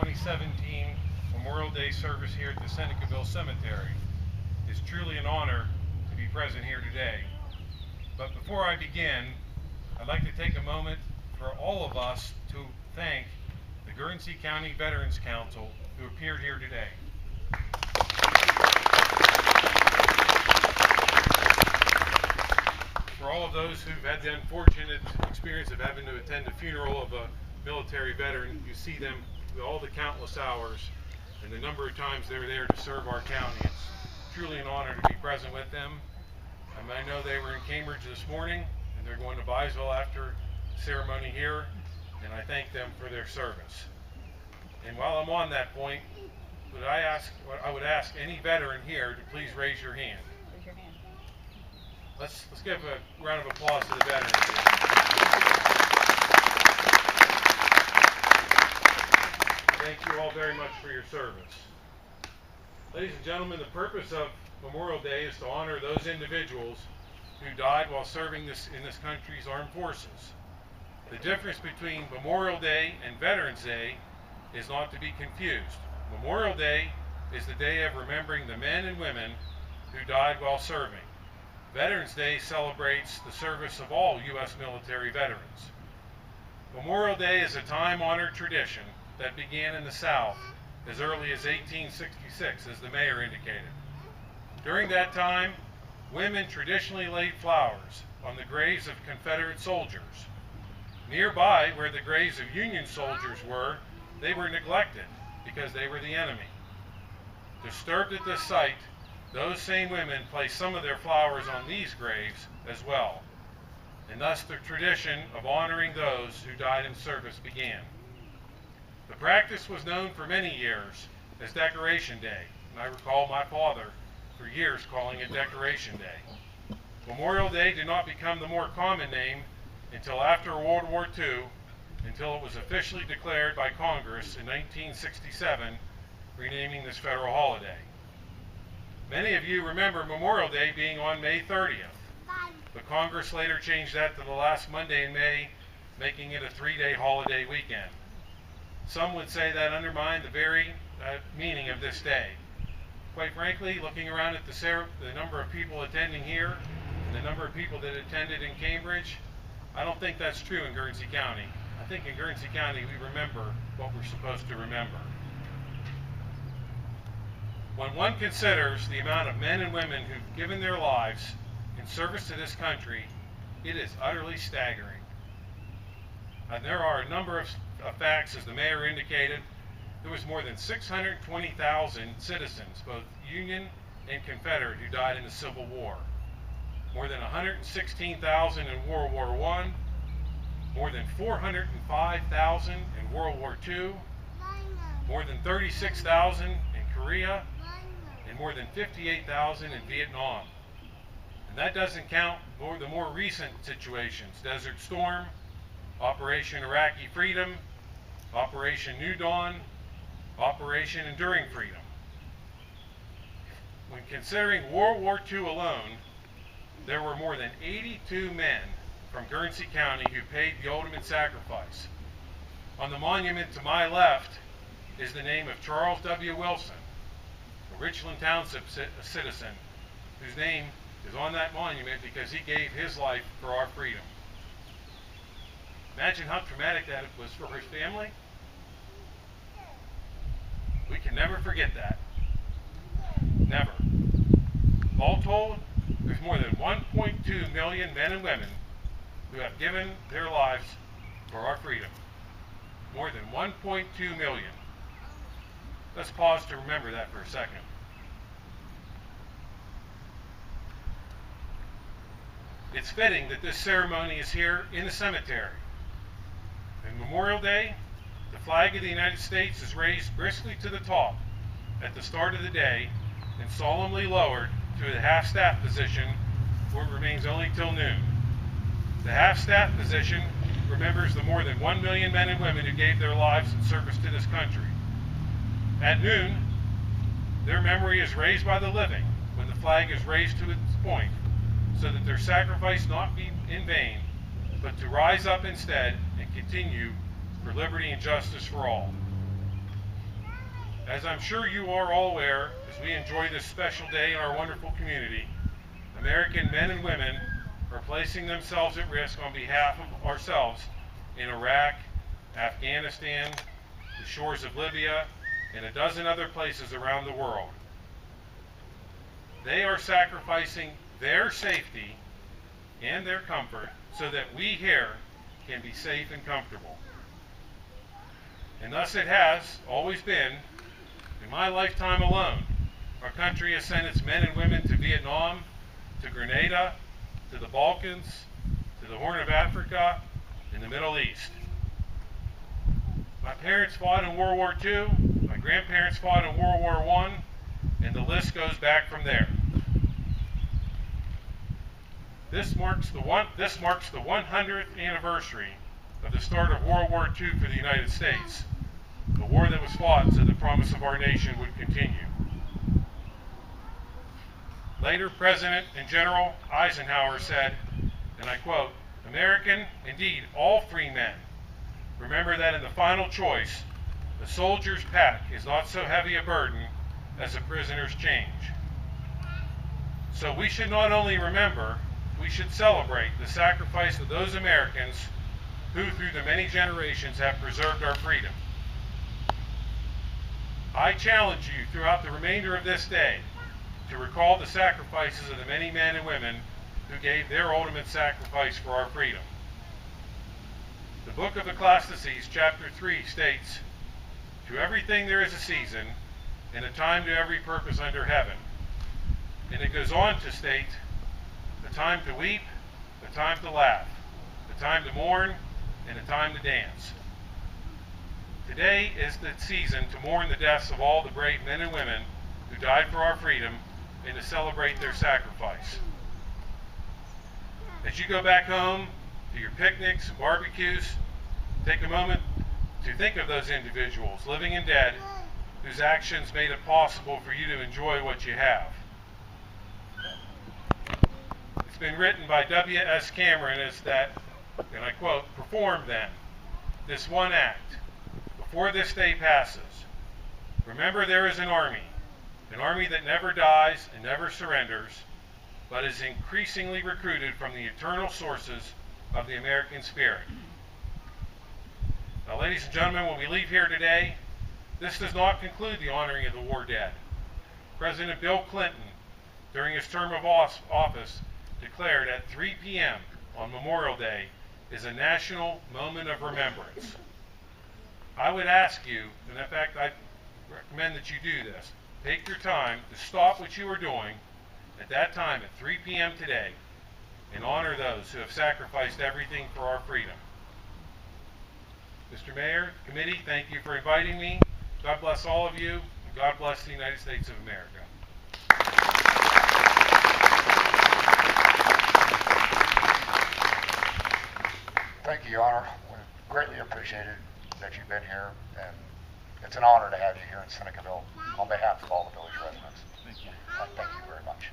2017 Memorial Day service here at the Senecaville Cemetery. It's truly an honor to be present here today. But before I begin, I'd like to take a moment for all of us to thank the Guernsey County Veterans Council who appeared here today. For all of those who've had the unfortunate experience of having to attend the funeral of a military veteran, you see them with all the countless hours and the number of times they were there to serve our county. It's truly an honor to be present with them. I know they were in Cambridge this morning and they're going to Byesville after the ceremony here, and I thank them for their service. And while I'm on that point, I would ask any veteran here to please raise your hand. Raise your hand. Let's give a round of applause to the veterans here. Thank you all very much for your service. Ladies and gentlemen, the purpose of Memorial Day is to honor those individuals who died while serving in this country's armed forces. The difference between Memorial Day and Veterans Day is not to be confused. Memorial Day is the day of remembering the men and women who died while serving. Veterans Day celebrates the service of all U.S. military veterans. Memorial Day is a time-honored tradition that began in the South as early as 1866, as the mayor indicated. During that time, women traditionally laid flowers on the graves of Confederate soldiers. Nearby, where the graves of Union soldiers were, they were neglected because they were the enemy. Disturbed at this sight, those same women placed some of their flowers on these graves as well, and thus the tradition of honoring those who died in service began. The practice was known for many years as Decoration Day, and I recall my father for years calling it Decoration Day. Memorial Day did not become the more common name until after World War II, until it was officially declared by Congress in 1967, renaming this federal holiday. Many of you remember Memorial Day being on May 30th, but Congress later changed that to the last Monday in May, making it a 3-day holiday weekend. Some would say that undermined the very meaning of this day. Quite frankly, looking around at the number of people attending here and the number of people that attended in Cambridge, I don't think that's true in Guernsey County. I think in Guernsey County we remember what we're supposed to remember. When one considers the amount of men and women who've given their lives in service to this country, it is utterly staggering. And there are a number of facts, as the mayor indicated. There was more than 620,000 citizens, both Union and Confederate, who died in the Civil War. More than 116,000 in World War I, more than 405,000 in World War II, more than 36,000 in Korea, and more than 58,000 in Vietnam. And that doesn't count the more recent situations: Desert Storm, Operation Iraqi Freedom, Operation New Dawn, Operation Enduring Freedom. When considering World War II alone, there were more than 82 men from Guernsey County who paid the ultimate sacrifice. On the monument to my left is the name of Charles W. Wilson, a Richland Township citizen whose name is on that monument because he gave his life for our freedom. Imagine how traumatic that was for his family. We can never forget that. Never. All told, there's more than 1.2 million men and women who have given their lives for our freedom. More than 1.2 million. Let's pause to remember that for a second. It's fitting that this ceremony is here in the cemetery. On Memorial Day, the flag of the United States is raised briskly to the top at the start of the day and solemnly lowered to the half-staff position where it remains only till noon. The half-staff position remembers the more than 1 million men and women who gave their lives in service to this country. At noon, their memory is raised by the living when the flag is raised to its point, so that their sacrifice not be in vain, but to rise up instead and continue for liberty and justice for all. As I'm sure you are all aware, as we enjoy this special day in our wonderful community, American men and women are placing themselves at risk on behalf of ourselves in Iraq, Afghanistan, the shores of Libya, and a dozen other places around the world. They are sacrificing their safety and their comfort so that we here can be safe and comfortable. And thus it has always been. In my lifetime alone, our country has sent its men and women to Vietnam, to Grenada, to the Balkans, to the Horn of Africa, and the Middle East. My parents fought in World War II, my grandparents fought in World War I, and the list goes back from there. This marks the 100th anniversary of the start of World War II for the United States, the war that was fought so the promise of our nation would continue. Later, President and General Eisenhower said, and I quote, "American, indeed all free men, remember that in the final choice, the soldier's pack is not so heavy a burden as a prisoner's change." So we should not only remember, we should celebrate the sacrifice of those Americans who through the many generations have preserved our freedom. I challenge you throughout the remainder of this day to recall the sacrifices of the many men and women who gave their ultimate sacrifice for our freedom. The book of Ecclesiastes, chapter 3, states, "To everything there is a season, and a time to every purpose under heaven." And it goes on to state, "The time to weep, the time to laugh, the time to mourn, and the time to dance." Today is the season to mourn the deaths of all the brave men and women who died for our freedom and to celebrate their sacrifice. As you go back home to your picnics and barbecues, take a moment to think of those individuals, living and dead, whose actions made it possible for you to enjoy what you have. It's been written by W.S. Cameron as that, and I quote, "Perform then this one act before this day passes. Remember there is an army that never dies and never surrenders, but is increasingly recruited from the eternal sources of the American spirit." Now, ladies and gentlemen, when we leave here today, this does not conclude the honoring of the war dead. President Bill Clinton, during his term of office, declared at 3 p.m. on Memorial Day is a national moment of remembrance. I would ask you, and in fact I recommend that you do this, take your time to stop what you are doing at that time at 3 p.m. today and honor those who have sacrificed everything for our freedom. Mr. Mayor, committee, thank you for inviting me. God bless all of you, and God bless the United States of America. Thank you, Your Honor. We greatly appreciated that you've been here, and it's an honor to have you here in Senecaville on behalf of all the village residents. Thank you. Thank you very much.